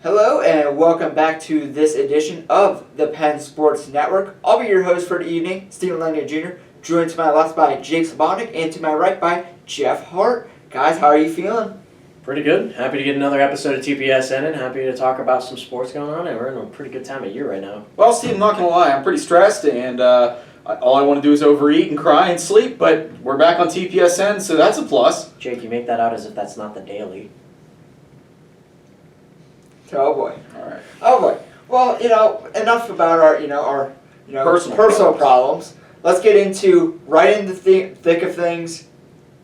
Hello and welcome back to this edition of the Penn Sports Network. I'll be your host for the evening, Stephen Langdon Jr., joined to my left by Jake Sabonic and to my right by Jeff Hart. Guys, how are you feeling? Pretty good. Happy to get another episode of TPSN and happy to talk about some sports going on, and we're in a pretty good time of year right now. Well, Steve, I'm not going to lie. I'm pretty stressed, and all I want to do is overeat and cry and sleep, but we're back on TPSN, so that's a plus. Jake, you make that out as if that's not the daily. Oh boy. All right. Oh boy. Well, enough about our Personal problems. Let's get into right in the thick of things.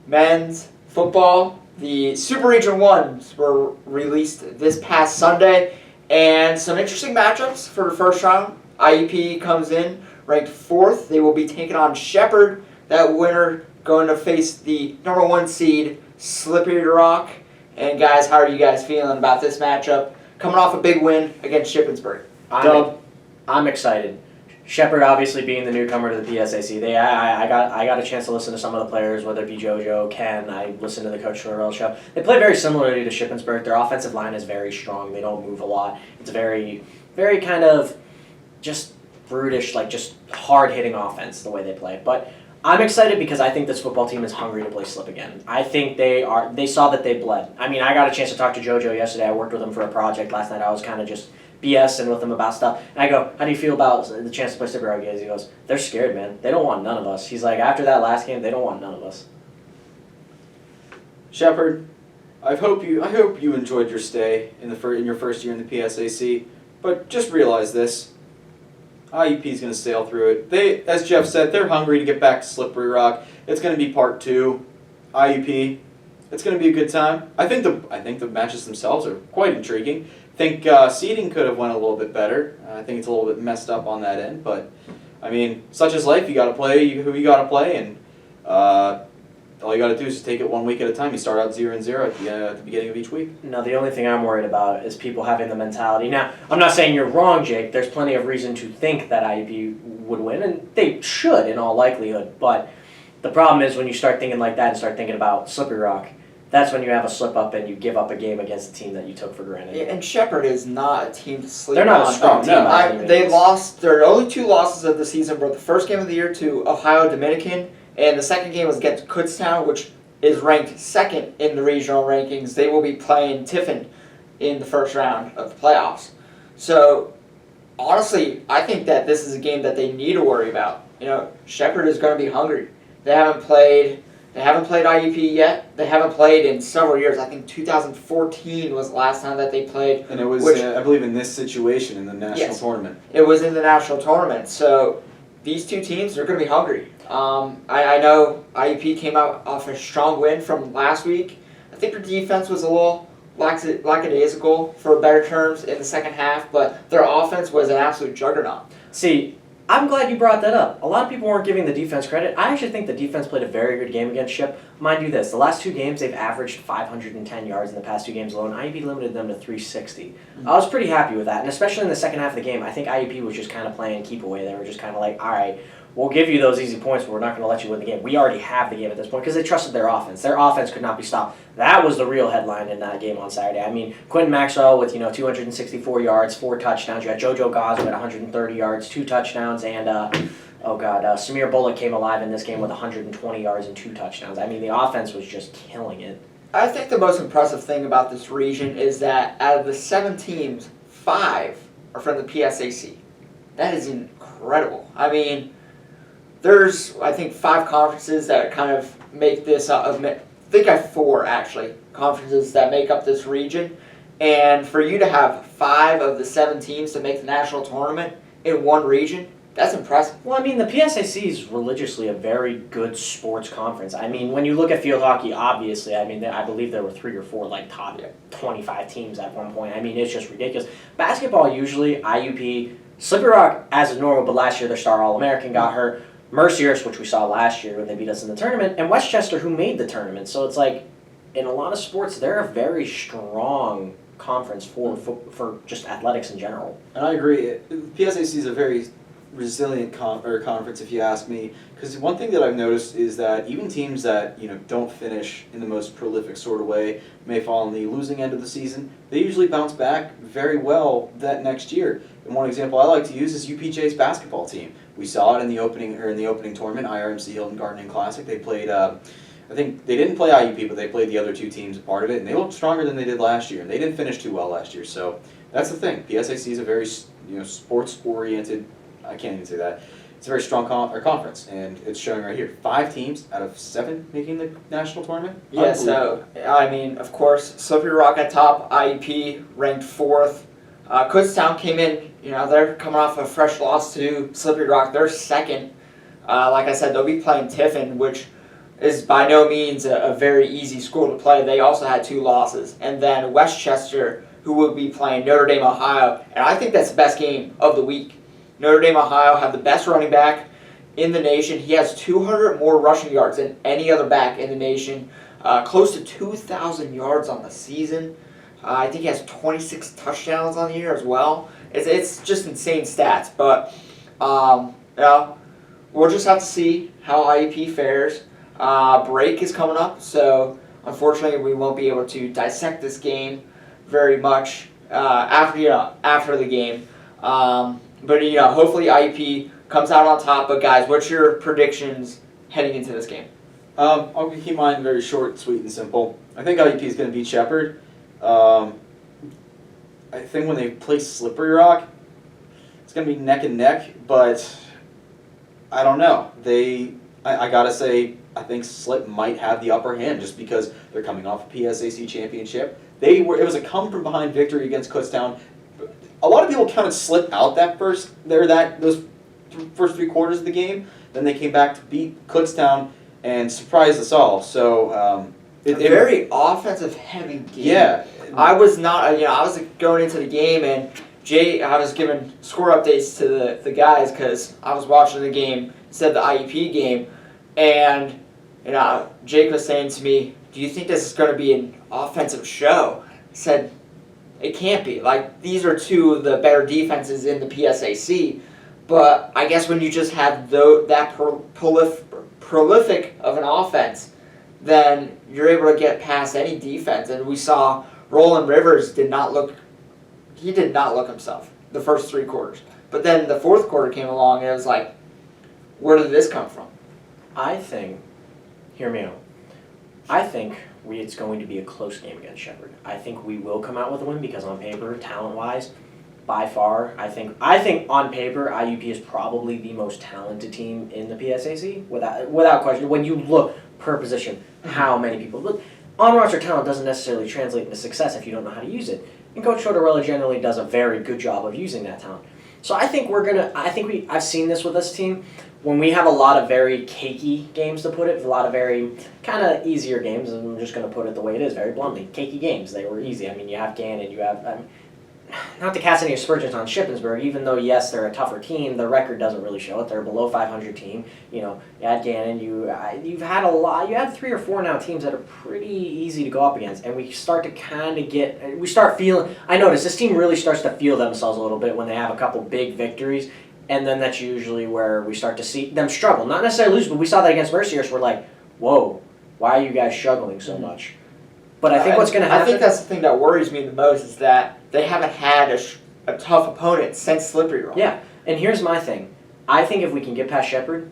Men's football. The Super Region 1s were released this past Sunday, and some interesting matchups for the first round. IUP comes in ranked 4th. They will be taking on Shepherd. That winner going to face the number 1 seed, Slippery Rock. And guys, how are you guys feeling about this matchup? Coming off a big win against Shippensburg. I'm excited. Shepherd obviously being the newcomer to the PSAC. I got a chance to listen to some of the players, whether it be JoJo, Ken. I listened to the Coach Torrell show. They play very similarly to Shippensburg. Their offensive line is very strong. They don't move a lot. It's very, very kind of just brutish, like just hard-hitting offense the way they play. But I'm excited because I think this football team is hungry to play slip again. I think they saw that they bled. I mean, I got a chance to talk to JoJo yesterday. I worked with him for a project last night. I was kind of just BSing with him about stuff. And I go, how do you feel about the chance to play slippery rock games? He goes, they're scared, man. They don't want none of us. He's like, after that last game, they don't want none of us. Shepherd, I hope you enjoyed your stay in your first year in the PSAC, but just realize this. IUP is going to sail through it. They, as Jeff said, they're hungry to get back to Slippery Rock. It's going to be part 2. IUP. It's going to be a good time. I think the matches themselves are quite intriguing. I think seeding could have went a little bit better. I think it's a little bit messed up on that end, but I mean, such is life. You got to play who you got to play, and all you got to do is just take it 1 week at a time. You start out 0-0 at the beginning of each week. No, the only thing I'm worried about is people having the mentality. Now, I'm not saying you're wrong, Jake. There's plenty of reason to think that IUP would win, and they should in all likelihood. But the problem is when you start thinking like that and start thinking about Slippery Rock, that's when you have a slip-up and you give up a game against a team that you took for granted. Yeah, and Shepherd is not a team to sleep on. They're not a strong team. They lost. Their only 2 losses of the season were the first game of the year to Ohio Dominican, and the second game was against Kutztown, which is ranked 2nd in the regional rankings. They will be playing Tiffin in the first round of the playoffs. So, honestly, I think that this is a game that they need to worry about. Shepherd is going to be hungry. They haven't played IUP yet. They haven't played in several years. I think 2014 was the last time that they played. And it was, I believe, in this situation in the national tournament. It was in the national tournament. So these 2 teams are going to be hungry. I know IUP came out off a strong win from last week. I think their defense was a little lackadaisical, for better terms, in the second half, but their offense was an absolute juggernaut. See, I'm glad you brought that up. A lot of people weren't giving the defense credit. I actually think the defense played a very good game against Ship. Mind you this, the last 2 games they've averaged 510 yards in the past 2 games alone. IUP limited them to 360. I was pretty happy with that, and especially in the second half of the game, I think IUP was just kind of playing keep away. They were just kind of like, all right, we'll give you those easy points, but we're not going to let you win the game. We already have the game at this point because they trusted their offense. Their offense could not be stopped. That was the real headline in that game on Saturday. I mean, Quentin Maxwell with 264 yards, 4 touchdowns. You had JoJo Gaza with 130 yards, 2 touchdowns, and Samir Bullock came alive in this game with 120 yards and 2 touchdowns. I mean, the offense was just killing it. I think the most impressive thing about this region is that out of the 7 teams, 5 are from the PSAC. That is incredible. I mean, there's, I think, 5 conferences that kind of make this I think I have 4, actually, conferences that make up this region. And for you to have 5 of the 7 teams to make the national tournament in one region, that's impressive. Well, I mean, the PSAC is religiously a very good sports conference. I mean, when you look at field hockey, obviously, I mean, I believe there were 3 or 4, top 25 teams at one point. I mean, it's just ridiculous. Basketball, usually, IUP, Slippery Rock, as is normal, but last year their star All-American got hurt. Mercier's, which we saw last year when they beat us in the tournament, and Westchester, who made the tournament. So it's like, in a lot of sports, they're a very strong conference for just athletics in general. And I agree. PSAC is a very resilient conference, if you ask me. Because one thing that I've noticed is that even teams that don't finish in the most prolific sort of way, may fall on the losing end of the season, they usually bounce back very well that next year. And one example I like to use is UPJ's basketball team. We saw it in the opening tournament, IRMC Hilton Gardening Classic. They played. I think they didn't play IUP, but they played the other two teams a part of it, and they looked stronger than they did last year. And they didn't finish too well last year, so that's the thing. PSAC is a very sports-oriented. I can't even say that. It's a very strong conference, and it's showing right here. 5 teams out of 7 making the national tournament. Yeah, so, I mean, of course, Slippery Rock at top, IEP ranked 4th. Kutztown came in, they're coming off a fresh loss to Slippery Rock. They're 2nd. Like I said, they'll be playing Tiffin, which is by no means a very easy school to play. They also had 2 losses. And then Westchester, who will be playing Notre Dame, Ohio. And I think that's the best game of the week. Notre Dame, Ohio have the best running back in the nation. He has 200 more rushing yards than any other back in the nation. Close to 2,000 yards on the season. I think he has 26 touchdowns on the year as well. It's just insane stats. But we'll just have to see how IEP fares. Break is coming up, so unfortunately we won't be able to dissect this game very much after the game. But hopefully IEP comes out on top. But guys, what's your predictions heading into this game? I'll keep mine very short, sweet, and simple. I think IEP is going to beat Shepherd. I think when they play Slippery Rock, it's going to be neck and neck. But I don't know. I gotta say, I think Slip might have the upper hand just because they're coming off a PSAC championship. It was a come from behind victory against Kutztown. A lot of people counted Slip out those first 3 quarters of the game. Then they came back to beat Kutztown and surprised us all. So a very offensive heavy game. Yeah, I was not. I was going into the game and I was giving score updates to the guys because I was watching the game instead of the IEP game, and Jake was saying to me, "Do you think this is going to be an offensive show?" I said, "It can't be. Like, these are 2 of the better defenses in the PSAC, but I guess when you just have that prolific of an offense, then you're able to get past any defense." And we saw Roland Rivers did not look himself the first 3 quarters. But then the 4th quarter came along and it was like, where did this come from? I think, hear me out. I think it's going to be a close game against Shepherd. I think we will come out with a win because on paper, talent-wise, by far, I think on paper, IUP is probably the most talented team in the PSAC, without question. When you look per position, how many people look. On-roster talent doesn't necessarily translate into success if you don't know how to use it. And Coach Tortorella generally does a very good job of using that talent. So I think I've seen this with this team. When we have a lot of very cakey games, to put it, a lot of very kind of easier games, and I'm just going to put it the way it is, very bluntly, cakey games. They were easy. I mean, you have Gannon, you have, not to cast any aspersions on Shippensburg, even though, yes, they're a tougher team, the record doesn't really show it. They're a below 500 team. You had Gannon, you've had a lot, you have 3 or 4 now teams that are pretty easy to go up against, and we start to kind of feeling, I notice this team really starts to feel themselves a little bit when they have a couple big victories. And then that's usually where we start to see them struggle. Not necessarily lose, but we saw that against Mercyhurst. We're like, whoa, why are you guys struggling so much? But I think what's going to happen... I think that's the thing that worries me the most is that they haven't had a tough opponent since Slippery Rock. Yeah, and here's my thing. I think if we can get past Shepherd,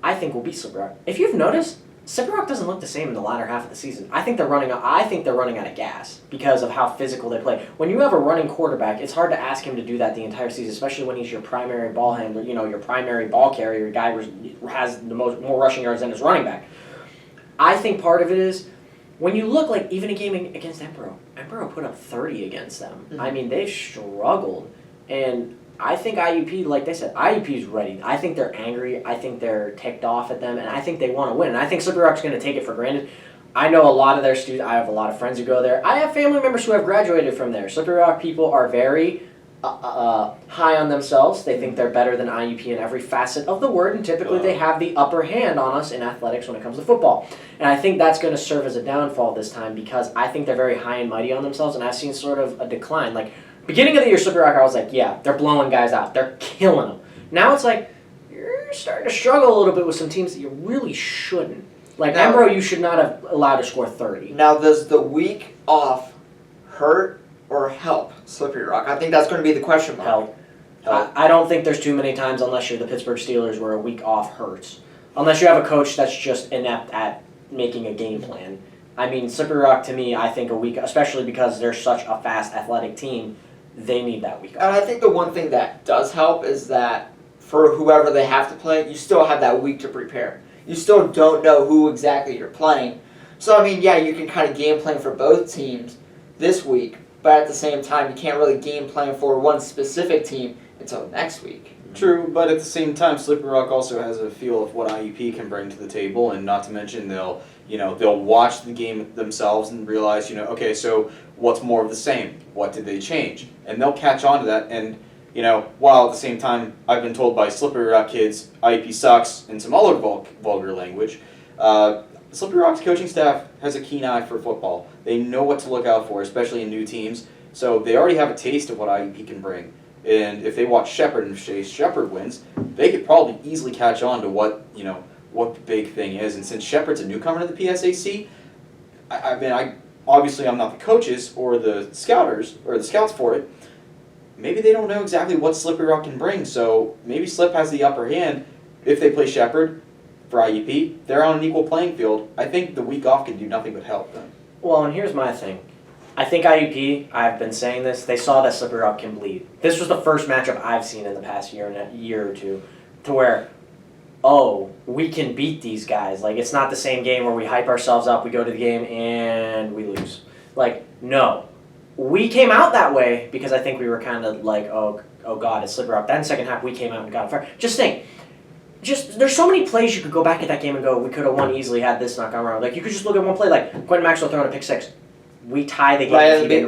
I think we'll beat Slippery Rock. If you've noticed, Slippery Rock doesn't look the same in the latter half of the season. I think they're running out of gas because of how physical they play. When you have a running quarterback, it's hard to ask him to do that the entire season, especially when he's your primary ball handler, your primary ball carrier, your guy who has more rushing yards than his running back. I think part of it is when you look like even a game against Empero put up 30 against them. Mm-hmm. I mean, they've struggled. And I think IUP, like they said, IUP's ready. I think they're angry. I think they're ticked off at them, and I think they want to win. And I think Slippery Rock's going to take it for granted. I know a lot of their students. I have a lot of friends who go there. I have family members who have graduated from there. Slippery Rock people are very high on themselves. They think they're better than IUP in every facet of the word, and typically they have the upper hand on us in athletics when it comes to football. And I think that's going to serve as a downfall this time because I think they're very high and mighty on themselves, and I've seen sort of a decline. Like, beginning of the year, Slippery Rock, I was like, yeah, they're blowing guys out. They're killing them. Now it's like, you're starting to struggle a little bit with some teams that you really shouldn't. Like, Now- Embro, you should not have allowed to score 30. Now, does the week off hurt or help Slippery Rock? I think that's going to be the question mark. Help. I don't think there's too many times, unless you're the Pittsburgh Steelers, where a week off hurts. Unless you have a coach that's just inept at making a game plan. I mean, Slippery Rock, to me, I think a week, especially because they're such a fast, athletic team, they need that week And off. I think the one thing that does help is that for whoever they have to play, you still have that week to prepare. You still don't know who exactly you're playing. So, I mean, yeah, you can kind of game plan for both teams this week, but at the same time, you can't really game plan for one specific team until next week. True, but at the same time, Slippery Rock also has a feel of what IUP can bring to the table, and not to mention they'll watch the game themselves and realize, okay, so what's more of the same? What did they change? And they'll catch on to that. And while at the same time, I've been told by Slippery Rock kids, IUP sucks in some other vulgar language. Slippery Rock's coaching staff has a keen eye for football. They know what to look out for, especially in new teams. So they already have a taste of what IUP can bring. And if they watch Shepherd and Chase Shepherd wins, they could probably easily catch on to what the big thing is. And since Shepherd's a newcomer to the PSAC, obviously I'm not the coaches or the scouters or the scouts for it. Maybe they don't know exactly what Slippery Rock can bring. So maybe Slip has the upper hand if they play Shepherd for IUP. They're on an equal playing field. I think the week off can do nothing but help them. Well, and here's my thing. I think IUP, I've been saying this, they saw that Slippery Rock can bleed. This was the first matchup I've seen in the past year or two to where, we can beat these guys. Like, it's not the same game where we hype ourselves up, we go to the game, and we lose. Like, no. We came out that way because I think we were kind of like, oh God, it's Slippery Rock. Then second half, we came out and got fire. Just think. There's so many plays you could go back at that game and go, we could have won easily had this not gone wrong. Like, you could just look at one play, like Quentin Maxwell throwing a pick six. We tie the game.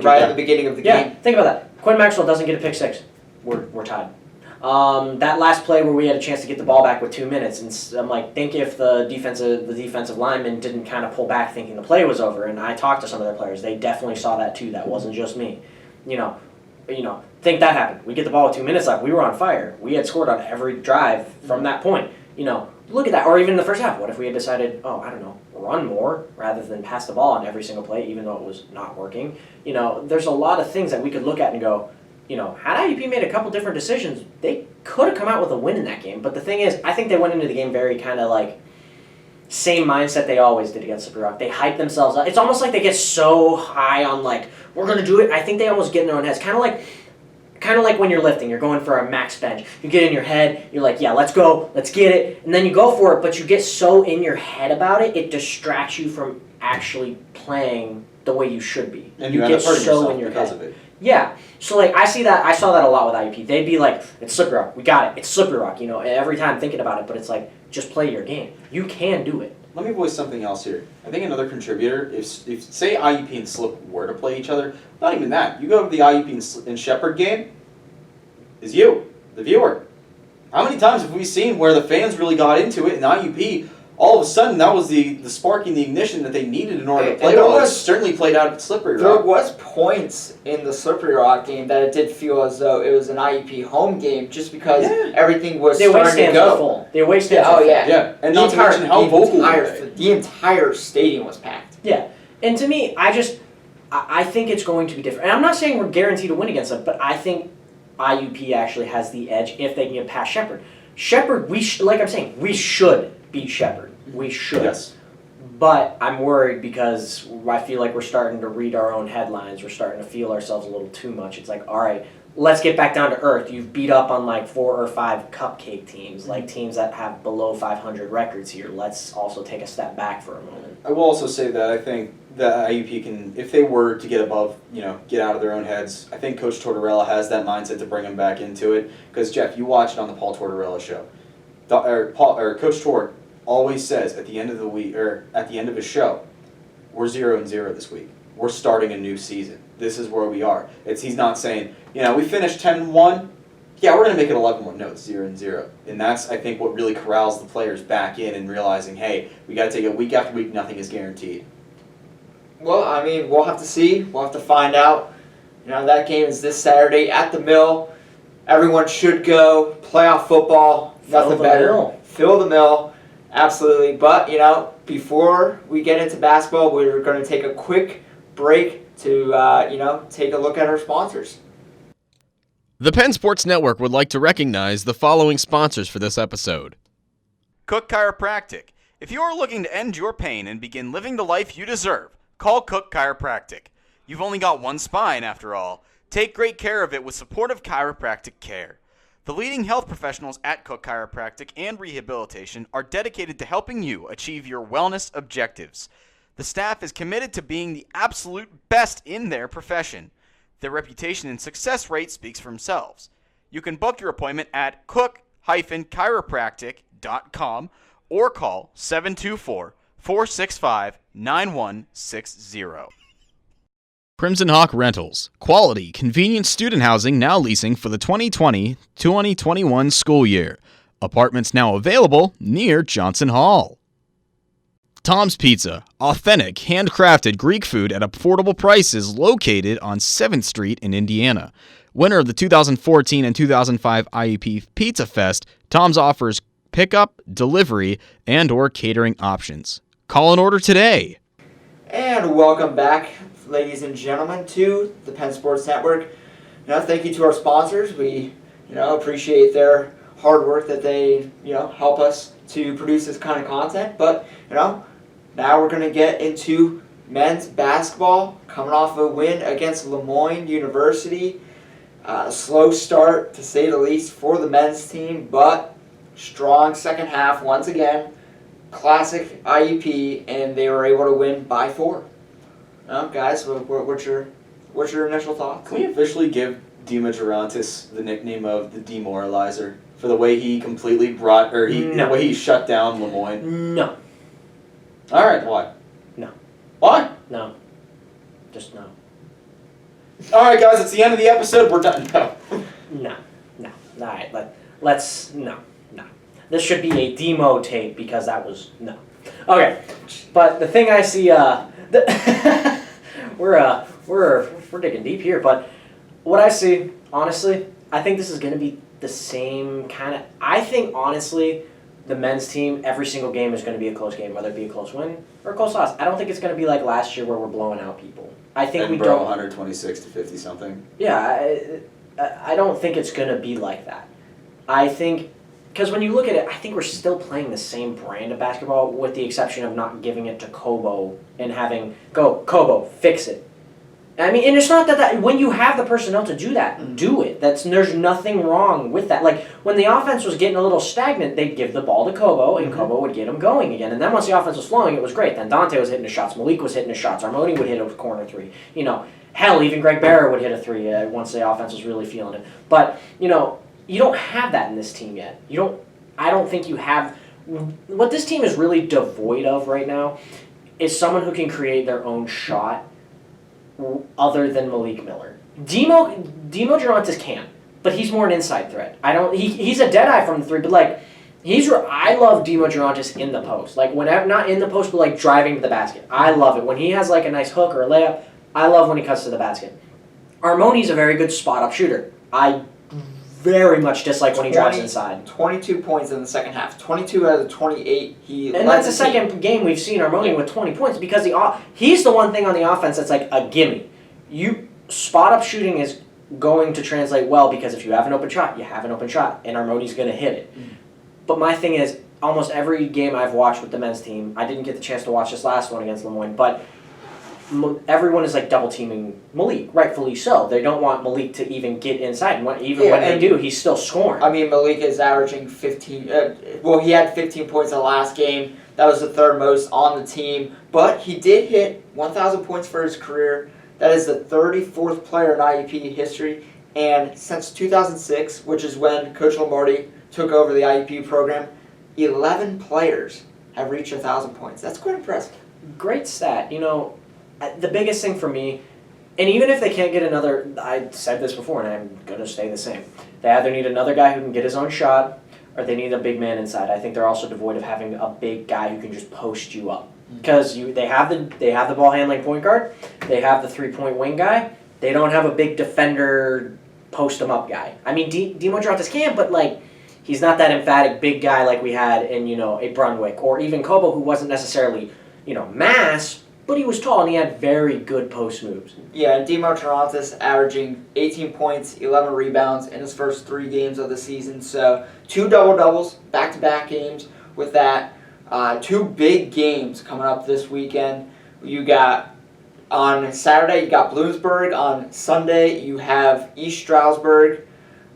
Right at the beginning of the game. Think about that. Quentin Maxwell doesn't get a pick six. We're tied. That last play where we had a chance to get the ball back with 2 minutes, and I'm like, think if the defensive lineman didn't kind of pull back thinking the play was over. And I talked to some of their players. They definitely saw that too. That wasn't just me. Think that happened. We get the ball with 2 minutes left. We were on fire. We had scored on every drive from that point. Look at that. Or even in the first half. What if we had decided, run more rather than pass the ball on every single play, even though it was not working? There's a lot of things that we could look at and go, had IUP made a couple different decisions, they could have come out with a win in that game. But the thing is, I think they went into the game very kind of like same mindset they always did against Slippery Rock. They hype themselves up. It's almost like they get so high on like, we're going to do it. I think they almost get in their own heads. Kind of like when you're lifting, you're going for a max bench. You get in your head, you're like, yeah, let's go, let's get it. And then you go for it, but you get so in your head about it, it distracts you from actually playing the way you should be. And you end up hurting yourself because head. of it. Yeah. So like I saw that a lot with IUP. They'd be like, it's Slippery Rock, we got it. It's Slippery Rock, every time thinking about it, but it's like, just play your game. You can do it. Let me voice something else here. I think another contributor, if say IUP and Slip were to play each other, not even that. You go to the IUP and Shepherd game, is you, the viewer. How many times have we seen where the fans really got into it and IUP, all of a sudden that was the spark and the ignition that they needed in order to play well? It certainly played out at Slippery Rock. There was points in the Slippery Rock game that it did feel as though it was an IUP home game just because everything was starting to go. Full. The away stands were full. Yeah, and not to mention how vocal the entire stadium was packed. Yeah, and to me, I think it's going to be different. And I'm not saying we're guaranteed to win against them, but I think IUP actually has the edge if they can get past Shepherd. Shepherd, like I'm saying, we should beat Shepherd. We should. Yes. But I'm worried because I feel like we're starting to read our own headlines. We're starting to feel ourselves a little too much. It's like, all right, let's get back down to earth. You've beat up on like 4 or 5 cupcake teams, like teams that have below 500 records here. Let's also take a step back for a moment. I will also say that I think that IUP can, if they were to get above, get out of their own heads, I think Coach Tortorella has that mindset to bring them back into it. Because, Jeff, you watched it on the Paul Tortorella show. Coach Tort always says at the end of the week, or at the end of his show, we're 0-0 this week. We're starting a new season. This is where we are. He's not saying, we finished 10-1. Yeah, we're going to make it 11-1. No, it's 0-0. And that's, I think, what really corrals the players back in and realizing, hey, we got to take it week after week. Nothing is guaranteed. Well, we'll have to see. We'll have to find out. That game is this Saturday at the Mill. Everyone should go. Playoff football, nothing better. Fill the mill. Absolutely. But, before we get into basketball, we're going to take a quick break to, take a look at our sponsors. The Penn Sports Network would like to recognize the following sponsors for this episode. Cook Chiropractic. If you are looking to end your pain and begin living the life you deserve, call Cook Chiropractic. You've only got one spine, after all. Take great care of it with supportive chiropractic care. The leading health professionals at Cook Chiropractic and Rehabilitation are dedicated to helping you achieve your wellness objectives. The staff is committed to being the absolute best in their profession. Their reputation and success rate speaks for themselves. You can book your appointment at cook-chiropractic.com or call 724-465-9160. Crimson Hawk Rentals. Quality, convenient student housing now leasing for the 2020-2021 school year. Apartments now available near Johnson Hall. Tom's Pizza. Authentic, handcrafted Greek food at affordable prices located on 7th Street in Indiana. Winner of the 2014 and 2005 IEP Pizza Fest, Tom's offers pickup, delivery, and/or catering options. Call and order today. And welcome back, ladies and gentlemen, to the Penn Sports Network. Thank you to our sponsors. We, appreciate their hard work that they, help us to produce this kind of content. But, now we're going to get into men's basketball, coming off a win against Lemoyne University. Slow start, to say the least, for the men's team, but strong second half once again. Classic IUP, and they were able to win by 4. Guys, what's your initial thoughts? Can we officially give Dima Durantis the nickname of the Demoralizer for the way he completely the way he shut down Lemoyne? No. All right, why? No. Why? No. Just no. All right, guys, it's the end of the episode. We're done. No. All right, let's no. This should be a demo tape because that was no. Okay, but the thing I see, we're digging deep here, but what I see, honestly, I think this is going to be the same kind of. I think honestly, the men's team, every single game is going to be a close game, whether it be a close win or a close loss. I don't think it's going to be like last year where we're blowing out people. I think we don't. 126 to 50 something. Yeah, I don't think it's going to be like that. I think. Because when you look at it, I think we're still playing the same brand of basketball with the exception of not giving it to Kobo and having, go, Kobo, fix it. I mean, and it's not that when you have the personnel to do that, do it. There's nothing wrong with that. Like, when the offense was getting a little stagnant, they'd give the ball to Kobo, and Kobo would get them going again. And then once the offense was flowing, it was great. Then Dante was hitting his shots, Malik was hitting his shots, Armoni would hit a corner 3. Hell, even Greg Barrett would hit a 3 once the offense was really feeling it. But, you don't have that in this team yet. I don't think you have. What this team is really devoid of right now is someone who can create their own shot other than Malik Miller. Demo Durantis can, but he's more an inside threat. He's a deadeye from the 3, but I love Demo Durantis in the post. Whenever, not in the post, but driving to the basket. I love it. When he has a nice hook or a layup, I love when he cuts to the basket. Armoni's a very good spot-up shooter. I very much dislike when he drives inside. 22 points in the second half. 22 out of the 28. And that's the second game we've seen Armoni with 20 points because he's the one thing on the offense that's a gimme. Spot-up shooting is going to translate well because if you have an open shot, you have an open shot, and Armoni's going to hit it. But my thing is, almost every game I've watched with the men's team, I didn't get the chance to watch this last one against Lemoyne, but everyone is double teaming Malik, rightfully so. They don't want Malik to even get inside. When they do, he's still scoring. I mean, Malik is averaging 15. He had 15 points in the last game. That was the 3rd most on the team. But he did hit 1,000 points for his career. That is the 34th player in IUP history. And since 2006, which is when Coach Lombardi took over the IUP program, 11 players have reached 1,000 points. That's quite impressive. Great stat. The biggest thing for me, and even if they can't get another, I said this before and I'm going to say the same, they either need another guy who can get his own shot or they need a big man inside. I think they're also devoid of having a big guy who can just post you up. Because they have the ball handling point guard, they have the 3-point wing guy, they don't have a big defender post him up guy. I mean, Demontratis can, but like he's not that emphatic big guy like we had in a Brunwick or even Kobo, who wasn't necessarily mass, but he was tall and he had very good post moves. Yeah, and Demontratis averaging 18 points, 11 rebounds in his first 3 games of the season. So 2 double-doubles, back-to-back games with that. 2 big games coming up this weekend. You got, on Saturday, you got Bloomsburg. On Sunday, you have East Stroudsburg.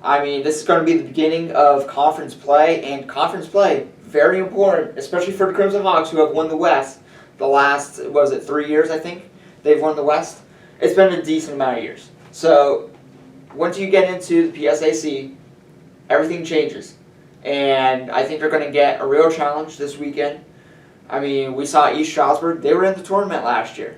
I mean, this is going to be the beginning of conference play, and conference play, very important, especially for the Crimson Hawks, who have won the West the last, 3 years, I think, they've won the West. It's been a decent amount of years. So, once you get into the PSAC, everything changes. And I think they're going to get a real challenge this weekend. I mean, we saw East Stroudsburg. They were in the tournament last year.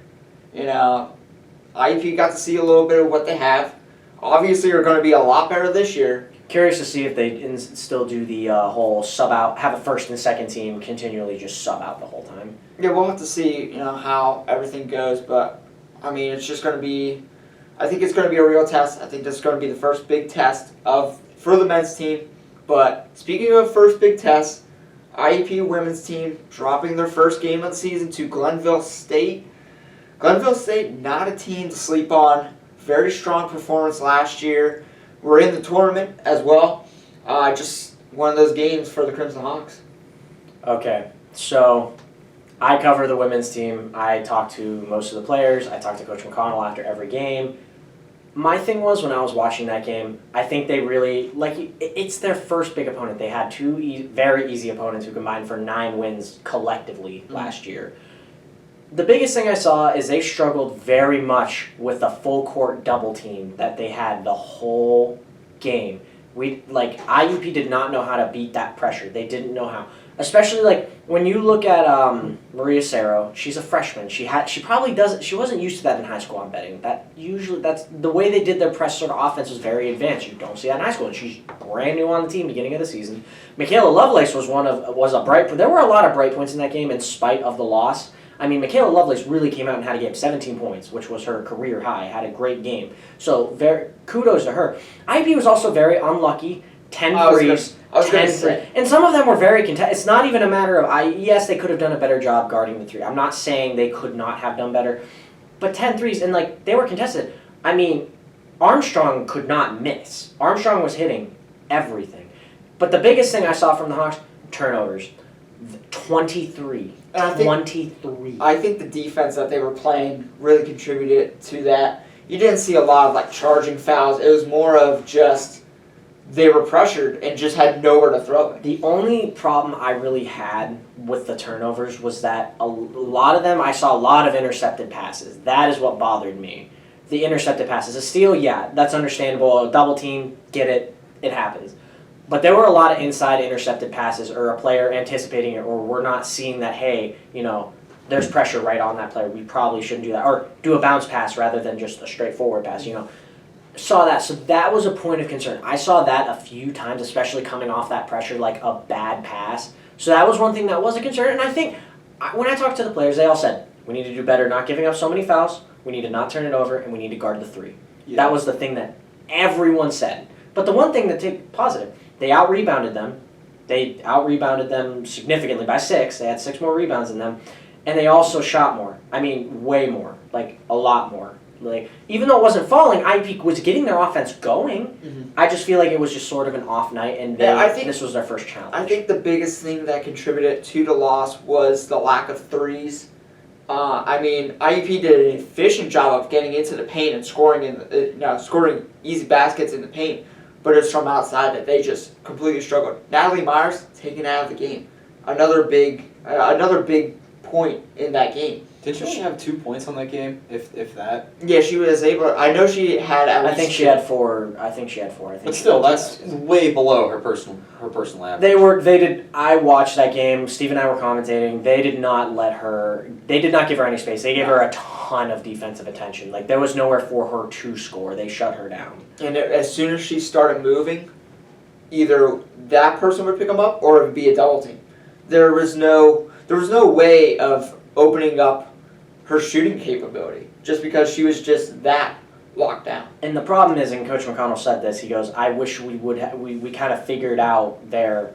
IUP got to see a little bit of what they have. Obviously, they're going to be a lot better this year. Curious to see if they still do the whole sub out, have a first and second team continually just sub out the whole time. Yeah, we'll have to see, how everything goes. But, I mean, it's just going to be, I think it's going to be a real test. I think this is going to be the first big test for the men's team. But speaking of first big test, IUP women's team dropping their first game of the season to Glenville State. Glenville State, not a team to sleep on. Very strong performance last year. We're in the tournament as well. Just one of those games for the Crimson Hawks. Okay, so I cover the women's team. I talk to most of the players. I talk to Coach McConnell after every game. My thing was, when I was watching that game, I think they really, it's their first big opponent. They had 2 very easy opponents who combined for 9 wins collectively last year. The biggest thing I saw is they struggled very much with the full court double team that they had the whole game. IUP did not know how to beat that pressure. They didn't know how. Especially when you look at Maria Cerro, she's a freshman. She wasn't used to that in high school, I'm betting. That's the way they did their press sort of offense was very advanced. You don't see that in high school, and she's brand new on the team beginning of the season. Michaela Lovelace was a bright. There were a lot of bright points in that game in spite of the loss. I mean, Michaela Lovelace really came out and had a game, 17 points, which was her career high, had a great game. So kudos to her. IB was also very unlucky, 10 threes, 10 threes. And some of them were very contested. It's not even a matter of, yes, they could have done a better job guarding the 3. I'm not saying they could not have done better, but 10 threes, and they were contested. I mean, Armstrong could not miss. Armstrong was hitting everything. But the biggest thing I saw from the Hawks, turnovers. 23. 23. I think the defense that they were playing really contributed to that. You didn't see a lot of charging fouls. It was more of just they were pressured and just had nowhere to throw it. The only problem I really had with the turnovers was that a lot of them, I saw a lot of intercepted passes. That is what bothered me. The intercepted passes. A steal, yeah, that's understandable. A double team, get it. It happens. But there were a lot of inside intercepted passes or a player anticipating it, or we're not seeing that, hey, there's pressure right on that player. We probably shouldn't do that. Or do a bounce pass rather than just a straightforward pass, Saw that. So that was a point of concern. I saw that a few times, especially coming off that pressure, like a bad pass. So that was one thing that was a concern. And I think when I talked to the players, they all said, we need to do better not giving up so many fouls, we need to not turn it over, and we need to guard the 3. Yeah. That was the thing that everyone said. But the one thing that take positive, they out-rebounded them. They out-rebounded them significantly by 6. They had 6 more rebounds than them. And they also shot more. I mean, way more. A lot more. Even though it wasn't falling, IUP was getting their offense going. Mm-hmm. I just feel like it was just sort of an off night, and this was their first challenge. I think the biggest thing that contributed to the loss was the lack of threes. IUP did an efficient job of getting into the paint and scoring easy baskets in the paint. But it's from outside that they just completely struggled. Natalie Myers taken out of the game. Another big point in that game. Didn't she have 2 points on that game, if that? Yeah, she was able. I know she had at least. I think she had 4. But still, that's way below her personal average. I watched that game. Steve and I were commentating. They did not give her any space. They gave her a ton of defensive attention. There was nowhere for her to score. They shut her down. And as soon as she started moving, either that person would pick them up or it would be a double team. There was no way of opening up her shooting capability just because she was just that locked down. And the problem is, and Coach McConnell said this, he goes, I wish we would we kind of figured out their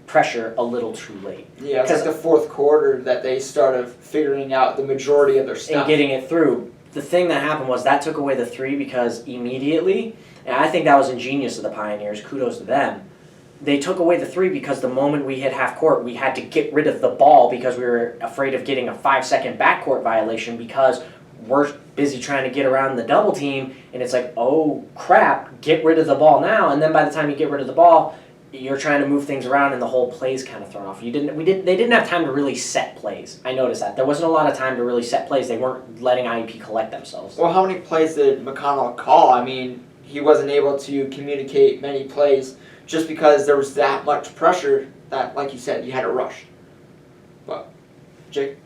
pressure a little too late. Yeah, it's like the fourth quarter that they started figuring out the majority of their stuff. And getting it through. The thing that happened was that took away the three because immediately, and I think that was ingenious of the Pioneers, kudos to them, they took away the three because the moment we hit half court, we had to get rid of the ball because we were afraid of getting a 5-second backcourt violation because we're busy trying to get around the double team, and it's like, oh crap, get rid of the ball now, and then by the time you get rid of the ball, you're trying to move things around and the whole play's kind of thrown off. They didn't have time to really set plays. I noticed that. There wasn't a lot of time to really set plays. They weren't letting IEP collect themselves. Well, how many plays did McConnell call? I mean, he wasn't able to communicate many plays just because there was that much pressure that, like you said, you had to rush. But, Jake?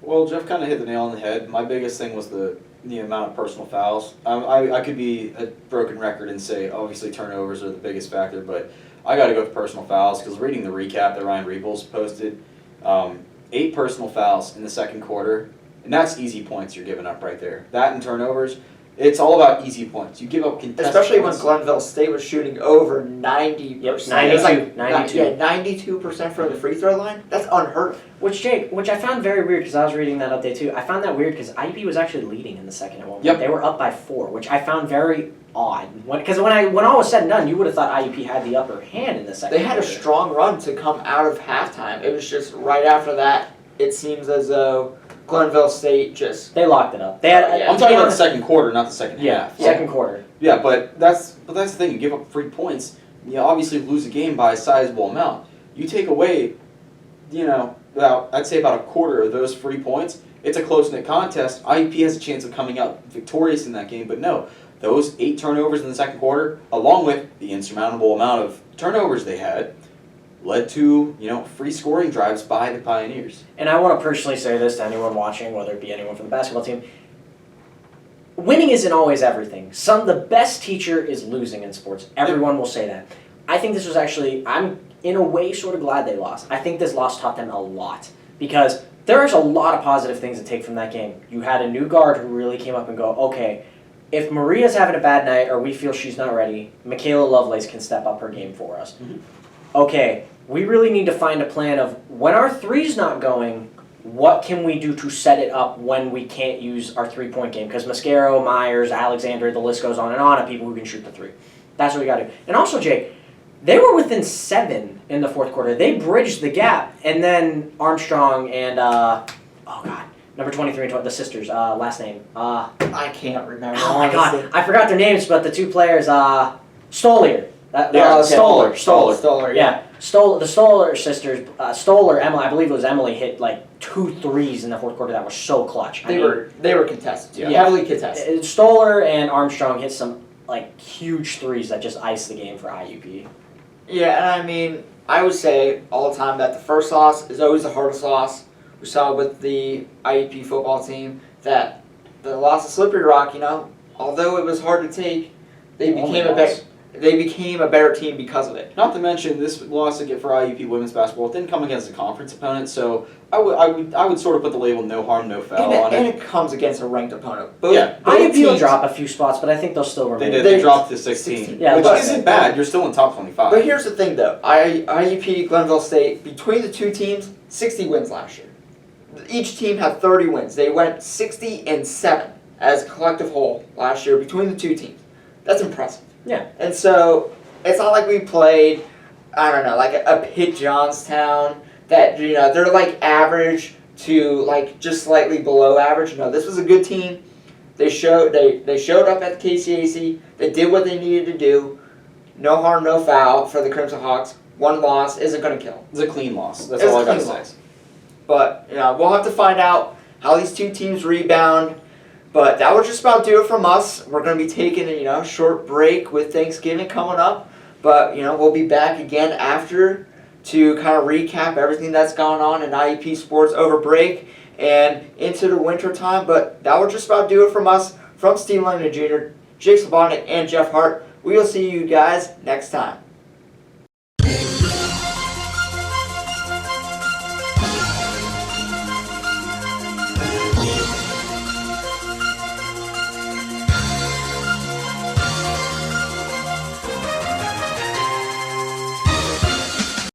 Well, Jeff kind of hit the nail on the head. My biggest thing was the amount of personal fouls. I could be a broken record and say, obviously, turnovers are the biggest factor, but I got to go with personal fouls because reading the recap that Ryan Rebels posted, 8 personal fouls in the second quarter, and that's easy points you're giving up right there. That and turnovers, it's all about easy points. You give up contested Especially points. when Glenville State was shooting over 90%. Yep, It was 92. Yeah, 92% from the free throw line. That's unheard of. Which I found very weird because I was reading that update too. I found that weird because IEP was actually leading in the second at one point. Yep. They were up by 4, which I found very odd. Because when all was said and done, you would have thought IEP had the upper hand in the second. They had a quarter. strong run to come out of halftime. It was just right after that, it seems as though Glenville State just... They locked it up. They had. I'm talking about the second quarter, not the second Yeah, half. second quarter. Yeah, but that's the thing. You give up 3 points, you obviously lose a game by a sizable amount. You take away, I'd say about a quarter of those 3 points. It's a close-knit contest. IUP has a chance of coming out victorious in that game, but no. Those 8 turnovers in the second quarter, along with the insurmountable amount of turnovers they had, led to, free scoring drives by the Pioneers. And I want to personally say this to anyone watching, whether it be anyone from the basketball team. Winning isn't always everything. The best teacher is losing in sports. Everyone will say that. I think this was actually, I'm in a way sort of glad they lost. I think this loss taught them a lot because there's a lot of positive things to take from that game. You had a new guard who really came up and go, okay, if Maria's having a bad night or we feel she's not ready, Michaela Lovelace can step up her game for us. Mm-hmm. Okay, we really need to find a plan of when our three's not going, what can we do to set it up when we can't use our 3-point game? Because Mascaro, Myers, Alexander, the list goes on of people who can shoot the 3. That's what we got to do. And also, Jake, they were within 7 in the fourth quarter. They bridged the gap, and then Armstrong and number 23 and the sisters, last name. I can't remember. Oh my honestly. God, I forgot their names, but the 2 players, Stolier. Stoller. Yeah, the Stoller sisters, Emily, I believe it was Emily, hit like 2 threes in the fourth quarter that were so clutch. They were contested. Yeah. Heavily contested. Stoller and Armstrong hit some like huge threes that just iced the game for IUP. Yeah, and I mean, I would say all the time that the first loss is always the hardest loss. We saw with the IUP football team that the loss of Slippery Rock, although it was hard to take, they became a better team because of it. Not to mention, this loss again for IUP women's basketball, it didn't come against a conference opponent, so I would sort of put the label no harm, no foul on it. And it comes against a ranked opponent. Both IUP will teams drop a few spots, but I think they'll still remain. They dropped to 16, Yeah, which but- isn't bad. You're still in top 25. But here's the thing, though. IUP, Glenville State, between the two teams, 60 wins last year. Each team had 30 wins. They went 60-7 as a collective whole last year between the two teams. That's impressive. Yeah. And so, it's not like we played, like a Pitt Johnstown that, they're like average to like just slightly below average. No, this was a good team. They showed up at the KCAC. They did what they needed to do. No harm, no foul for the Crimson Hawks. 1 loss isn't going to kill. It's a clean loss. That's It's all a I got to clean say. But, we'll have to find out how these two teams rebound. But that would just about do it from us. We're going to be taking a short break with Thanksgiving coming up. But, we'll be back again after to kind of recap everything that's gone on in IEP sports over break and into the winter time. But that would just about do it from us. From Steve London Jr., Jake Slobodnik, and Jeff Hart. We will see you guys next time.